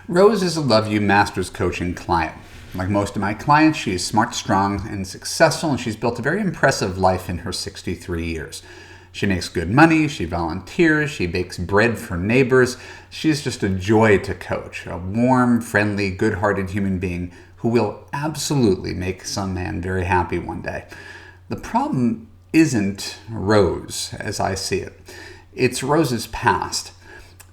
Rose is a Love U Masters coaching client. Like most of my clients, she is smart, strong, and successful, and she's built a very impressive life in her 63 years. She makes good money, she volunteers, she bakes bread for neighbors. She's just a joy to coach, a warm, friendly, good-hearted human being who will absolutely make some man very happy one day. The problem isn't Rose, as I see it. It's Rose's past.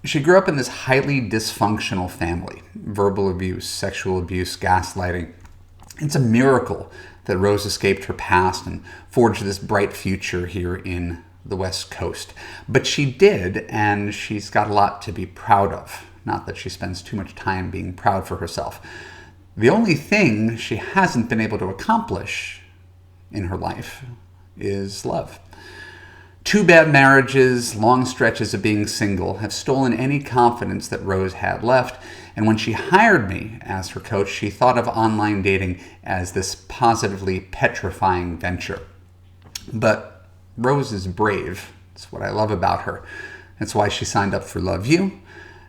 She grew up in this highly dysfunctional family. Verbal abuse, sexual abuse, gaslighting. It's a miracle that Rose escaped her past and forged this bright future here in the West Coast. But she did, and she's got a lot to be proud of. Not that she spends too much time being proud for herself. The only thing she hasn't been able to accomplish in her life is love. 2 bad marriages, long stretches of being single have stolen any confidence that Rose had left, and when she hired me as her coach, she thought of online dating as this positively petrifying venture. But Rose is brave. That's what I love about her. That's why she signed up for Love U.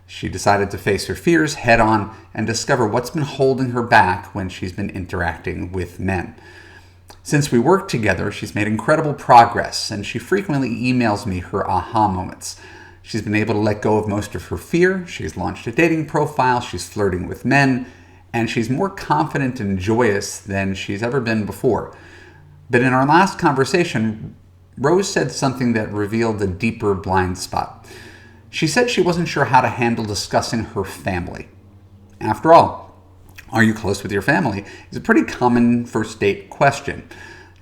She decided to face her fears head on and discover what's been holding her back when she's been interacting with men. Since we worked together, she's made incredible progress, and she frequently emails me her aha moments. She's been able to let go of most of her fear, she's launched a dating profile, she's flirting with men, and she's more confident and joyous than she's ever been before. But in our last conversation, Rose said something that revealed a deeper blind spot. She said she wasn't sure how to handle discussing her family. After all, are you close with your family? Is a pretty common first date question.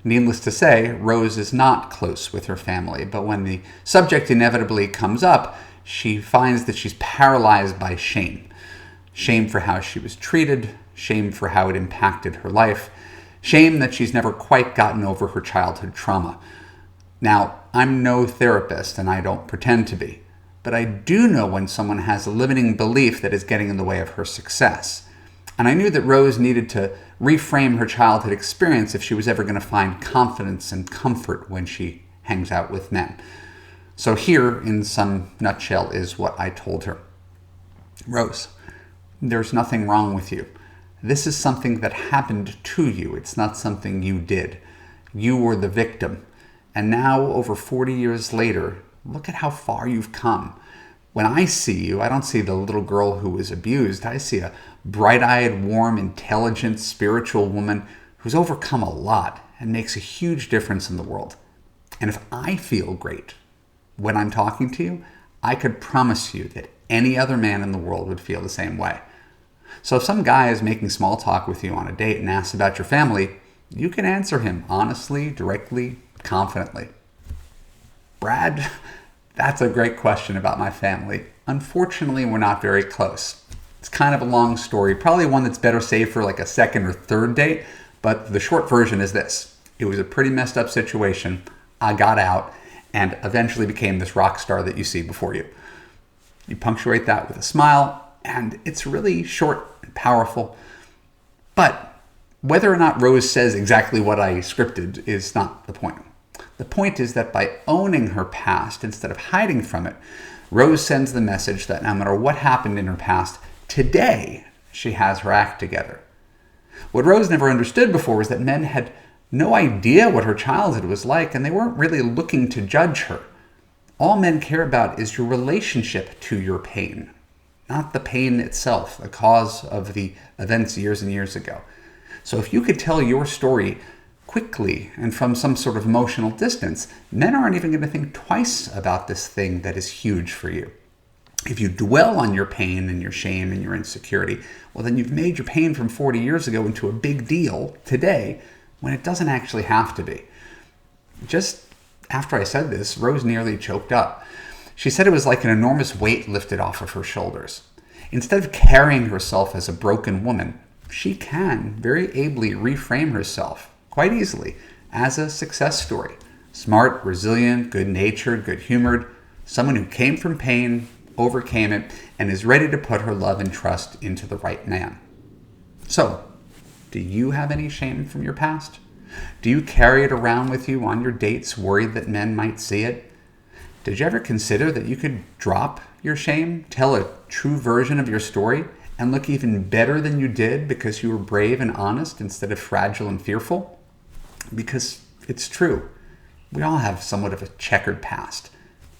Needless to say, Rose is not close with her family, but when the subject inevitably comes up, she finds that she's paralyzed by shame. Shame for how she was treated, shame for how it impacted her life, shame that she's never quite gotten over her childhood trauma. Now, I'm no therapist, and I don't pretend to be, but I do know when someone has a limiting belief that is getting in the way of her success. And I knew that Rose needed to reframe her childhood experience if she was ever going to find confidence and comfort when she hangs out with men. So here, in some nutshell, is what I told her. Rose, there's nothing wrong with you. This is something that happened to you. It's not something you did. You were the victim. And now, over 40 years later, look at how far you've come. When I see you, I don't see the little girl who was abused. I see a bright-eyed, warm, intelligent, spiritual woman who's overcome a lot and makes a huge difference in the world. And if I feel great when I'm talking to you, I could promise you that any other man in the world would feel the same way. So if some guy is making small talk with you on a date and asks about your family, you can answer him honestly, directly, confidently. Brad, that's a great question about my family. Unfortunately, we're not very close. It's kind of a long story, probably one that's better saved for like a second or third date, but the short version is this. It was a pretty messed up situation. I got out and eventually became this rock star that you see before you. You punctuate that with a smile, and it's really short and powerful. But whether or not Rose says exactly what I scripted is not the point. The point is that by owning her past instead of hiding from it, Rose sends the message that no matter what happened in her past, today she has her act together. What Rose never understood before was that men had no idea what her childhood was like, and they weren't really looking to judge her. All men care about is your relationship to your pain, not the pain itself, the cause of the events years and years ago. So if you could tell your story quickly and from some sort of emotional distance, men aren't even going to think twice about this thing that is huge for you. If you dwell on your pain and your shame and your insecurity, well, then you've made your pain from 40 years ago into a big deal today when it doesn't actually have to be. Just after I said this, Rose nearly choked up. She said it was like an enormous weight lifted off of her shoulders. Instead of carrying herself as a broken woman, she can very ably reframe herself quite easily as a success story. Smart, resilient, good-natured, good-humored, someone who came from pain, overcame it, and is ready to put her love and trust into the right man. So, do you have any shame from your past? Do you carry it around with you on your dates, worried that men might see it? Did you ever consider that you could drop your shame, tell a true version of your story, and look even better than you did because you were brave and honest instead of fragile and fearful? Because it's true. We all have somewhat of a checkered past,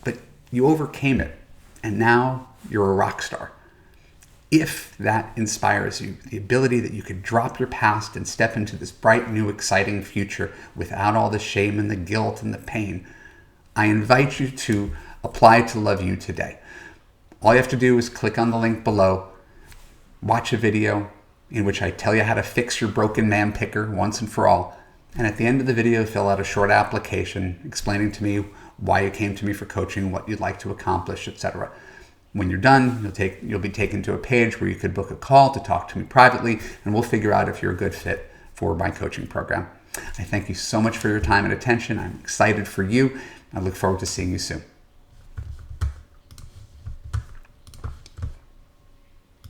but you overcame it, and now you're a rock star. If that inspires you, the ability that you could drop your past and step into this bright, new, exciting future without all the shame and the guilt and the pain, I invite you to apply to Love U today. All you have to do is click on the link below, watch a video in which I tell you how to fix your broken man picker once and for all, and at the end of the video, fill out a short application explaining to me why you came to me for coaching, what you'd like to accomplish, etc. When you're done, you'll be taken to a page where you could book a call to talk to me privately, and we'll figure out if you're a good fit for my coaching program. I thank you so much for your time and attention. I'm excited for you. I look forward to seeing you soon.